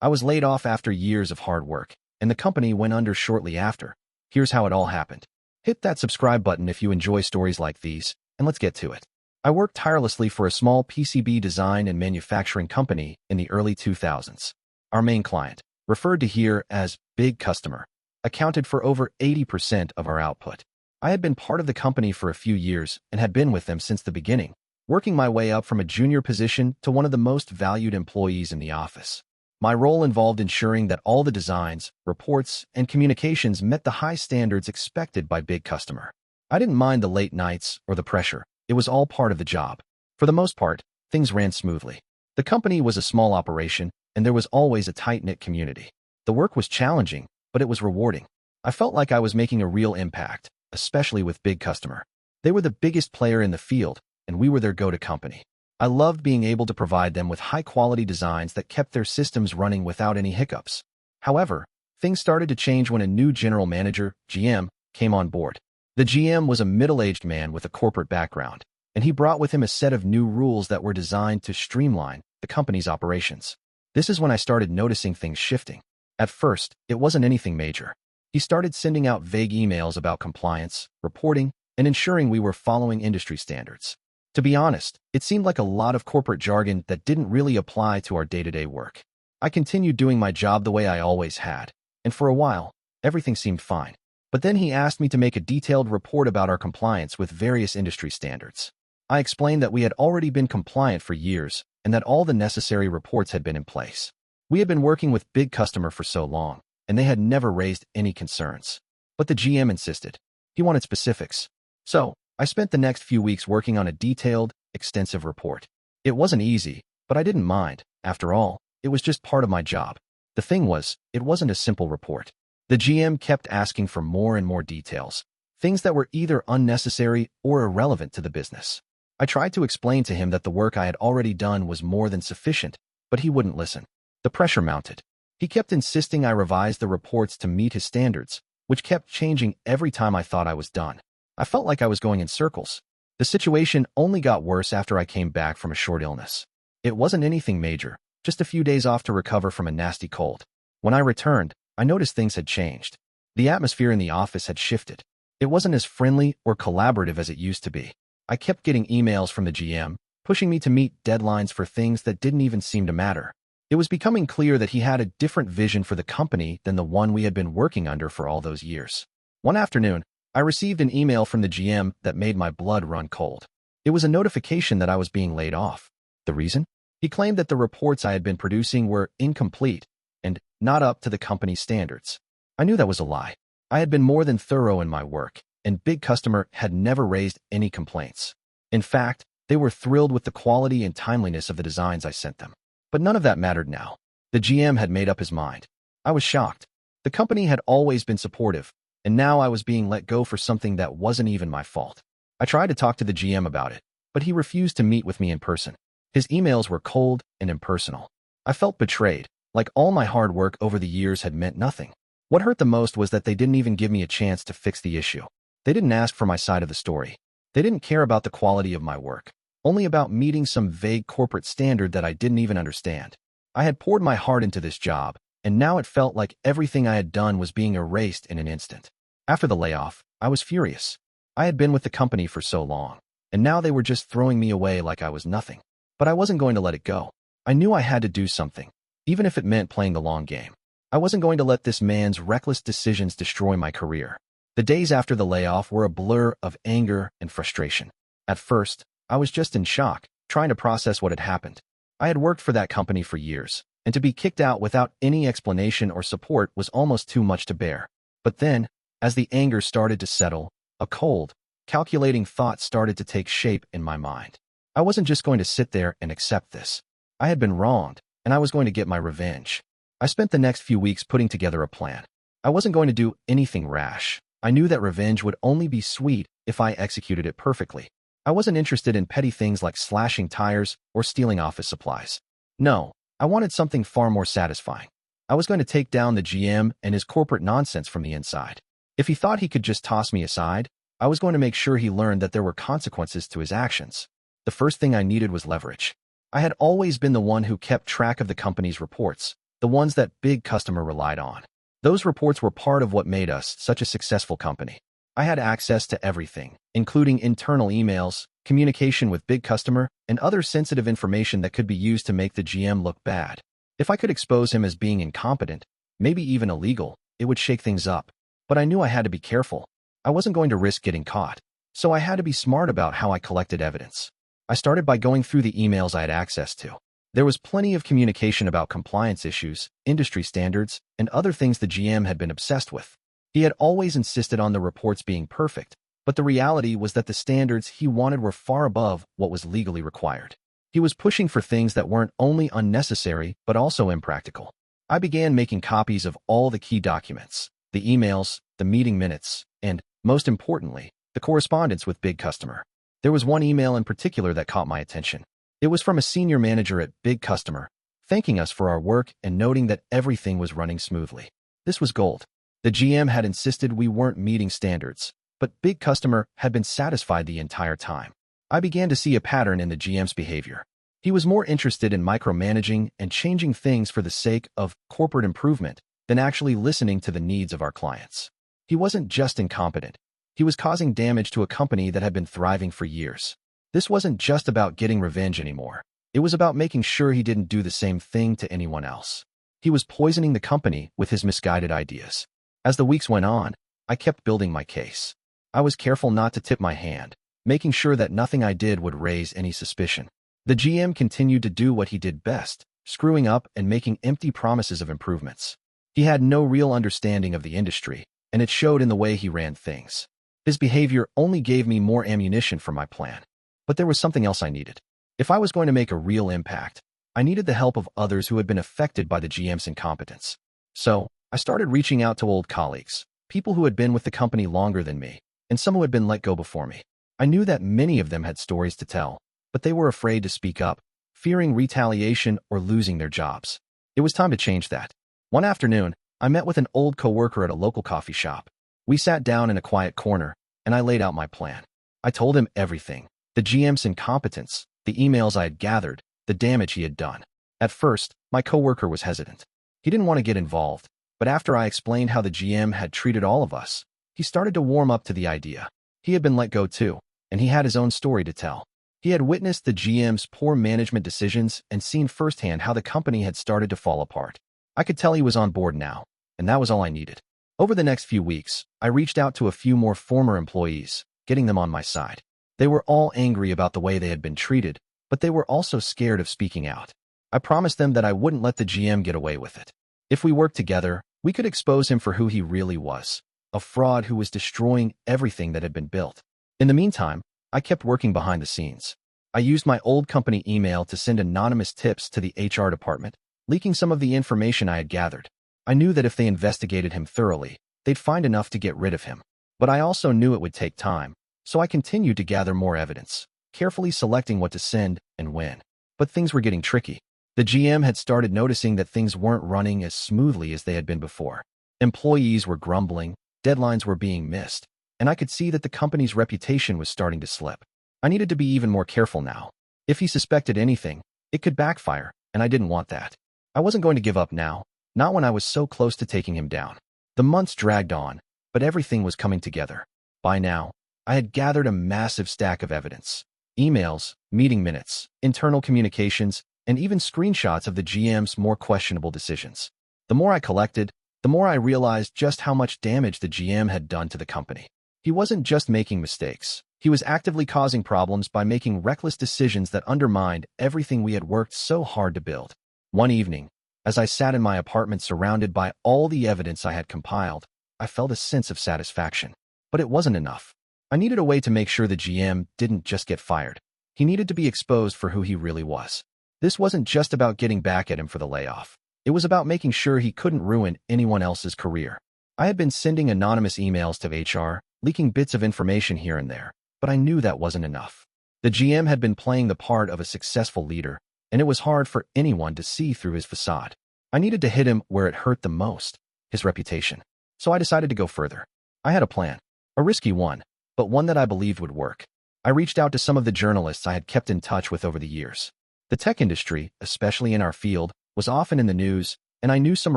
I was laid off after years of hard work, and the company went under shortly after. Here's how it all happened. Hit that subscribe button if you enjoy stories like these, and let's get to it. I worked tirelessly for a small PCB design and manufacturing company in the early 2000s. Our main client, referred to here as big customer, accounted for over 80% of our output. I had been part of the company for a few years and had been with them since the beginning, working my way up from a junior position to one of the most valued employees in the office. My role involved ensuring that all the designs, reports, and communications met the high standards expected by big customer. I didn't mind the late nights or the pressure. It was all part of the job. For the most part, things ran smoothly. The company was a small operation, and there was always a tight-knit community. The work was challenging, but it was rewarding. I felt like I was making a real impact, especially with big customer. They were the biggest player in the field, and we were their go-to company. I loved being able to provide them with high-quality designs that kept their systems running without any hiccups. However, things started to change when a new general manager, GM, came on board. The GM was a middle-aged man with a corporate background, and he brought with him a set of new rules that were designed to streamline the company's operations. This is when I started noticing things shifting. At first, it wasn't anything major. He started sending out vague emails about compliance, reporting, and ensuring we were following industry standards. To be honest, it seemed like a lot of corporate jargon that didn't really apply to our day-to-day work. I continued doing my job the way I always had, and for a while, everything seemed fine. But then he asked me to make a detailed report about our compliance with various industry standards. I explained that we had already been compliant for years and that all the necessary reports had been in place. We had been working with big customer for so long, and they had never raised any concerns. But the GM insisted. He wanted specifics. So, I spent the next few weeks working on a detailed, extensive report. It wasn't easy, but I didn't mind. After all, it was just part of my job. The thing was, it wasn't a simple report. The GM kept asking for more and more details, things that were either unnecessary or irrelevant to the business. I tried to explain to him that the work I had already done was more than sufficient, but he wouldn't listen. The pressure mounted. He kept insisting I revise the reports to meet his standards, which kept changing every time I thought I was done. I felt like I was going in circles. The situation only got worse after I came back from a short illness. It wasn't anything major, just a few days off to recover from a nasty cold. When I returned, I noticed things had changed. The atmosphere in the office had shifted. It wasn't as friendly or collaborative as it used to be. I kept getting emails from the GM, pushing me to meet deadlines for things that didn't even seem to matter. It was becoming clear that he had a different vision for the company than the one we had been working under for all those years. One afternoon, I received an email from the GM that made my blood run cold. It was a notification that I was being laid off. The reason? He claimed that the reports I had been producing were incomplete and not up to the company's standards. I knew that was a lie. I had been more than thorough in my work, and big customer had never raised any complaints. In fact, they were thrilled with the quality and timeliness of the designs I sent them. But none of that mattered now. The GM had made up his mind. I was shocked. The company had always been supportive, and now I was being let go for something that wasn't even my fault. I tried to talk to the GM about it, but he refused to meet with me in person. His emails were cold and impersonal. I felt betrayed, like all my hard work over the years had meant nothing. What hurt the most was that they didn't even give me a chance to fix the issue. They didn't ask for my side of the story. They didn't care about the quality of my work, only about meeting some vague corporate standard that I didn't even understand. I had poured my heart into this job, and now it felt like everything I had done was being erased in an instant. After the layoff, I was furious. I had been with the company for so long, and now they were just throwing me away like I was nothing. But I wasn't going to let it go. I knew I had to do something, even if it meant playing the long game. I wasn't going to let this man's reckless decisions destroy my career. The days after the layoff were a blur of anger and frustration. At first, I was just in shock, trying to process what had happened. I had worked for that company for years, and to be kicked out without any explanation or support was almost too much to bear. But then, as the anger started to settle, a cold, calculating thought started to take shape in my mind. I wasn't just going to sit there and accept this. I had been wronged, and I was going to get my revenge. I spent the next few weeks putting together a plan. I wasn't going to do anything rash. I knew that revenge would only be sweet if I executed it perfectly. I wasn't interested in petty things like slashing tires or stealing office supplies. No, I wanted something far more satisfying. I was going to take down the GM and his corporate nonsense from the inside. If he thought he could just toss me aside, I was going to make sure he learned that there were consequences to his actions. The first thing I needed was leverage. I had always been the one who kept track of the company's reports, the ones that big customer relied on. Those reports were part of what made us such a successful company. I had access to everything, including internal emails, communication with big customer, and other sensitive information that could be used to make the GM look bad. If I could expose him as being incompetent, maybe even illegal, it would shake things up. But I knew I had to be careful. I wasn't going to risk getting caught, so I had to be smart about how I collected evidence. I started by going through the emails I had access to. There was plenty of communication about compliance issues, industry standards, and other things the GM had been obsessed with. He had always insisted on the reports being perfect, but the reality was that the standards he wanted were far above what was legally required. He was pushing for things that weren't only unnecessary, but also impractical. I began making copies of all the key documents, the emails, the meeting minutes, and, most importantly, the correspondence with big customer. There was one email in particular that caught my attention. It was from a senior manager at big customer, thanking us for our work and noting that everything was running smoothly. This was gold. The GM had insisted we weren't meeting standards, but big customer had been satisfied the entire time. I began to see a pattern in the GM's behavior. He was more interested in micromanaging and changing things for the sake of corporate improvement than actually listening to the needs of our clients. He wasn't just incompetent. He was causing damage to a company that had been thriving for years. This wasn't just about getting revenge anymore. It was about making sure he didn't do the same thing to anyone else. He was poisoning the company with his misguided ideas. As the weeks went on, I kept building my case. I was careful not to tip my hand, making sure that nothing I did would raise any suspicion. The GM continued to do what he did best, screwing up and making empty promises of improvements. He had no real understanding of the industry, and it showed in the way he ran things. His behavior only gave me more ammunition for my plan. But there was something else I needed. If I was going to make a real impact, I needed the help of others who had been affected by the GM's incompetence. So, I started reaching out to old colleagues, people who had been with the company longer than me, and some who had been let go before me. I knew that many of them had stories to tell, but they were afraid to speak up, fearing retaliation or losing their jobs. It was time to change that. One afternoon, I met with an old coworker at a local coffee shop. We sat down in a quiet corner, and I laid out my plan. I told him everything. The GM's incompetence, the emails I had gathered, the damage he had done. At first, my coworker was hesitant. He didn't want to get involved, but after I explained how the GM had treated all of us, he started to warm up to the idea. He had been let go too, and he had his own story to tell. He had witnessed the GM's poor management decisions and seen firsthand how the company had started to fall apart. I could tell he was on board now, and that was all I needed. Over the next few weeks, I reached out to a few more former employees, getting them on my side. They were all angry about the way they had been treated, but they were also scared of speaking out. I promised them that I wouldn't let the GM get away with it. If we worked together, we could expose him for who he really was, a fraud who was destroying everything that had been built. In the meantime, I kept working behind the scenes. I used my old company email to send anonymous tips to the HR department, leaking some of the information I had gathered. I knew that if they investigated him thoroughly, they'd find enough to get rid of him. But I also knew it would take time. So I continued to gather more evidence, carefully selecting what to send and when. But things were getting tricky. The GM had started noticing that things weren't running as smoothly as they had been before. Employees were grumbling, deadlines were being missed, and I could see that the company's reputation was starting to slip. I needed to be even more careful now. If he suspected anything, it could backfire, and I didn't want that. I wasn't going to give up now, not when I was so close to taking him down. The months dragged on, but everything was coming together. By now, I had gathered a massive stack of evidence. Emails, meeting minutes, internal communications, and even screenshots of the GM's more questionable decisions. The more I collected, the more I realized just how much damage the GM had done to the company. He wasn't just making mistakes. He was actively causing problems by making reckless decisions that undermined everything we had worked so hard to build. One evening, as I sat in my apartment surrounded by all the evidence I had compiled, I felt a sense of satisfaction. But it wasn't enough. I needed a way to make sure the GM didn't just get fired. He needed to be exposed for who he really was. This wasn't just about getting back at him for the layoff. It was about making sure he couldn't ruin anyone else's career. I had been sending anonymous emails to HR, leaking bits of information here and there, but I knew that wasn't enough. The GM had been playing the part of a successful leader, and it was hard for anyone to see through his facade. I needed to hit him where it hurt the most, his reputation. So I decided to go further. I had a plan, a risky one, but one that I believed would work. I reached out to some of the journalists I had kept in touch with over the years. The tech industry, especially in our field, was often in the news, and I knew some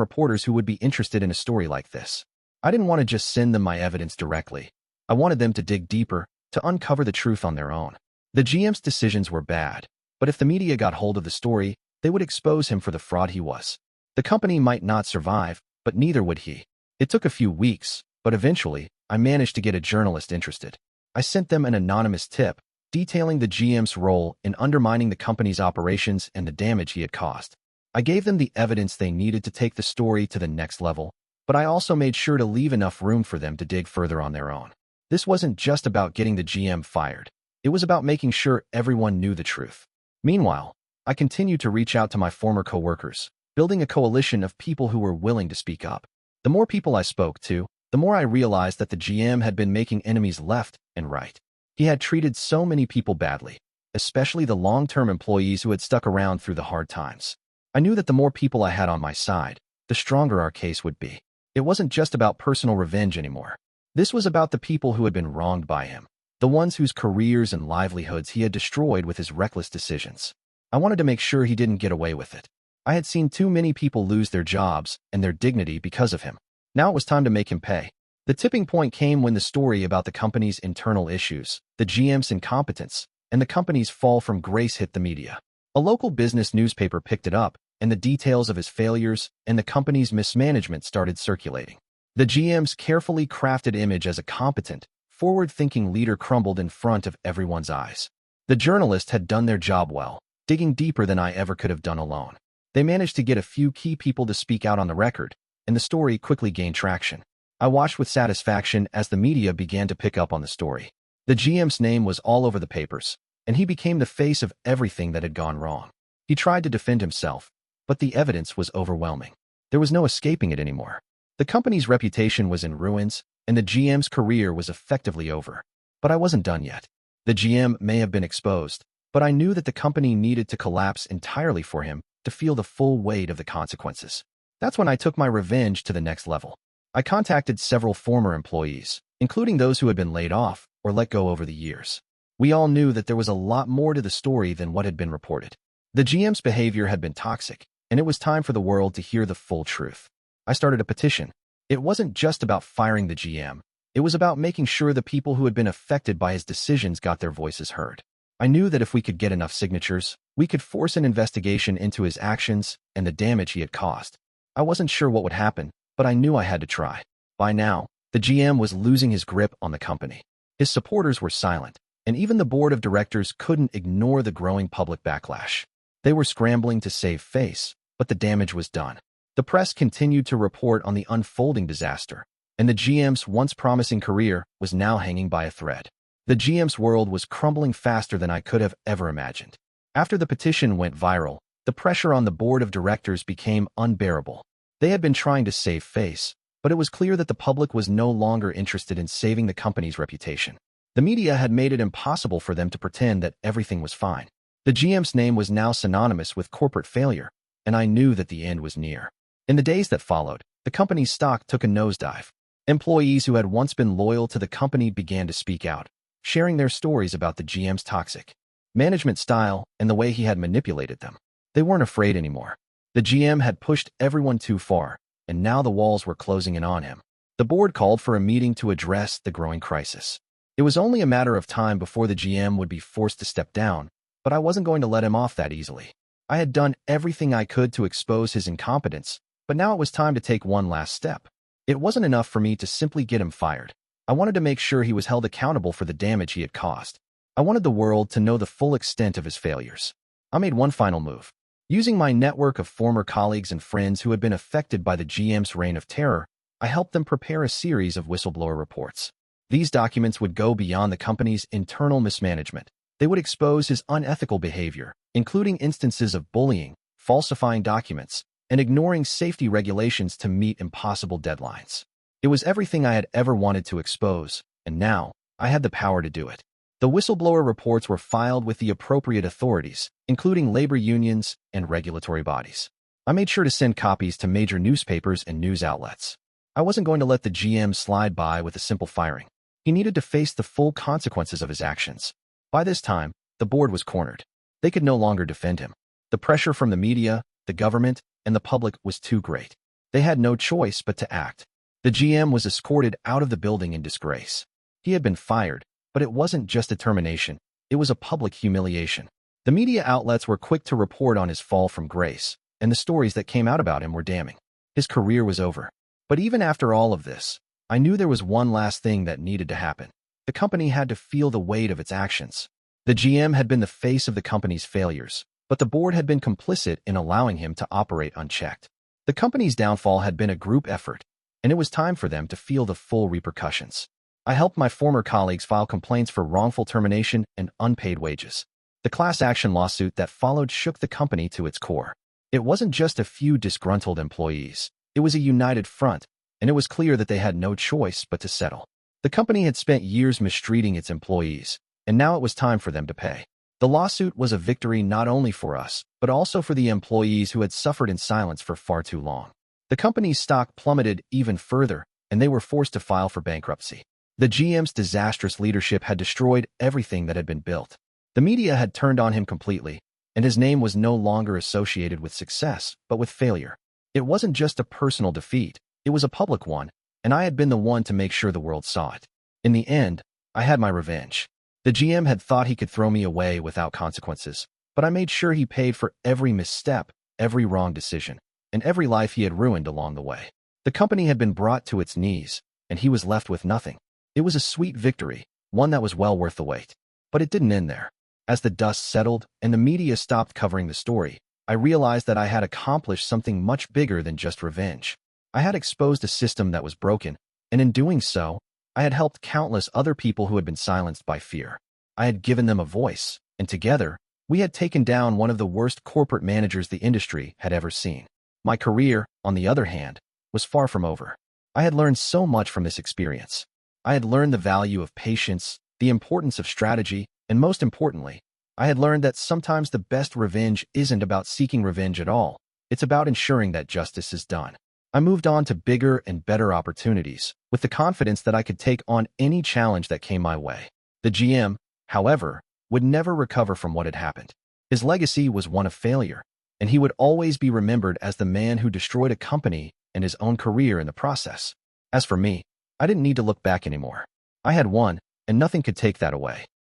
reporters who would be interested in a story like this. I didn't want to just send them my evidence directly. I wanted them to dig deeper, to uncover the truth on their own. The GM's decisions were bad, but if the media got hold of the story, they would expose him for the fraud he was. The company might not survive, but neither would he. It took a few weeks, but eventually, I managed to get a journalist interested. I sent them an anonymous tip, detailing the GM's role in undermining the company's operations and the damage he had caused. I gave them the evidence they needed to take the story to the next level, but I also made sure to leave enough room for them to dig further on their own. This wasn't just about getting the GM fired. It was about making sure everyone knew the truth. Meanwhile, I continued to reach out to my former coworkers, building a coalition of people who were willing to speak up. The more people I spoke to, the more I realized that the GM had been making enemies left and right. He had treated so many people badly, especially the long-term employees who had stuck around through the hard times. I knew that the more people I had on my side, the stronger our case would be. It wasn't just about personal revenge anymore. This was about the people who had been wronged by him, the ones whose careers and livelihoods he had destroyed with his reckless decisions. I wanted to make sure he didn't get away with it. I had seen too many people lose their jobs and their dignity because of him. Now it was time to make him pay. The tipping point came when the story about the company's internal issues, the GM's incompetence, and the company's fall from grace hit the media. A local business newspaper picked it up, and the details of his failures and the company's mismanagement started circulating. The GM's carefully crafted image as a competent, forward-thinking leader crumbled in front of everyone's eyes. The journalists had done their job well, digging deeper than I ever could have done alone. They managed to get a few key people to speak out on the record, and the story quickly gained traction. I watched with satisfaction as the media began to pick up on the story. The GM's name was all over the papers, and he became the face of everything that had gone wrong. He tried to defend himself, but the evidence was overwhelming. There was no escaping it anymore. The company's reputation was in ruins, and the GM's career was effectively over. But I wasn't done yet. The GM may have been exposed, but I knew that the company needed to collapse entirely for him to feel the full weight of the consequences. That's when I took my revenge to the next level. I contacted several former employees, including those who had been laid off or let go over the years. We all knew that there was a lot more to the story than what had been reported. The GM's behavior had been toxic, and it was time for the world to hear the full truth. I started a petition. It wasn't just about firing the GM. It was about making sure the people who had been affected by his decisions got their voices heard. I knew that if we could get enough signatures, we could force an investigation into his actions and the damage he had caused. I wasn't sure what would happen, but I knew I had to try. By now, the GM was losing his grip on the company. His supporters were silent, and even the board of directors couldn't ignore the growing public backlash. They were scrambling to save face, but the damage was done. The press continued to report on the unfolding disaster, and the GM's once promising career was now hanging by a thread. The GM's world was crumbling faster than I could have ever imagined. After the petition went viral, the pressure on the board of directors became unbearable. They had been trying to save face, but it was clear that the public was no longer interested in saving the company's reputation. The media had made it impossible for them to pretend that everything was fine. The GM's name was now synonymous with corporate failure, and I knew that the end was near. In the days that followed, the company's stock took a nosedive. Employees who had once been loyal to the company began to speak out, sharing their stories about the GM's toxic management style and the way he had manipulated them. They weren't afraid anymore. The GM had pushed everyone too far, and now the walls were closing in on him. The board called for a meeting to address the growing crisis. It was only a matter of time before the GM would be forced to step down, but I wasn't going to let him off that easily. I had done everything I could to expose his incompetence, but now it was time to take one last step. It wasn't enough for me to simply get him fired. I wanted to make sure he was held accountable for the damage he had caused. I wanted the world to know the full extent of his failures. I made one final move. Using my network of former colleagues and friends who had been affected by the GM's reign of terror, I helped them prepare a series of whistleblower reports. These documents would go beyond the company's internal mismanagement. They would expose his unethical behavior, including instances of bullying, falsifying documents, and ignoring safety regulations to meet impossible deadlines. It was everything I had ever wanted to expose, and now I had the power to do it. The whistleblower reports were filed with the appropriate authorities, including labor unions and regulatory bodies. I made sure to send copies to major newspapers and news outlets. I wasn't going to let the GM slide by with a simple firing. He needed to face the full consequences of his actions. By this time, the board was cornered. They could no longer defend him. The pressure from the media, the government, and the public was too great. They had no choice but to act. The GM was escorted out of the building in disgrace. He had been fired, but it wasn't just a termination, it was a public humiliation. The media outlets were quick to report on his fall from grace, and the stories that came out about him were damning. His career was over. But even after all of this, I knew there was one last thing that needed to happen. The company had to feel the weight of its actions. The GM had been the face of the company's failures, but the board had been complicit in allowing him to operate unchecked. The company's downfall had been a group effort, and it was time for them to feel the full repercussions. I helped my former colleagues file complaints for wrongful termination and unpaid wages. The class action lawsuit that followed shook the company to its core. It wasn't just a few disgruntled employees. It was a united front, and it was clear that they had no choice but to settle. The company had spent years mistreating its employees, and now it was time for them to pay. The lawsuit was a victory not only for us, but also for the employees who had suffered in silence for far too long. The company's stock plummeted even further, and they were forced to file for bankruptcy. The GM's disastrous leadership had destroyed everything that had been built. The media had turned on him completely, and his name was no longer associated with success, but with failure. It wasn't just a personal defeat, it was a public one, and I had been the one to make sure the world saw it. In the end, I had my revenge. The GM had thought he could throw me away without consequences, but I made sure he paid for every misstep, every wrong decision, and every life he had ruined along the way. The company had been brought to its knees, and he was left with nothing. It was a sweet victory, one that was well worth the wait. But it didn't end there. As the dust settled and the media stopped covering the story, I realized that I had accomplished something much bigger than just revenge. I had exposed a system that was broken, and in doing so, I had helped countless other people who had been silenced by fear. I had given them a voice, and together, we had taken down one of the worst corporate managers the industry had ever seen. My career, on the other hand, was far from over. I had learned so much from this experience. I had learned the value of patience, the importance of strategy, and most importantly, I had learned that sometimes the best revenge isn't about seeking revenge at all. It's about ensuring that justice is done. I moved on to bigger and better opportunities, with the confidence that I could take on any challenge that came my way. The GM, however, would never recover from what had happened. His legacy was one of failure, and he would always be remembered as the man who destroyed a company and his own career in the process. As for me, I didn't need to look back anymore. I had won, and nothing could take that away.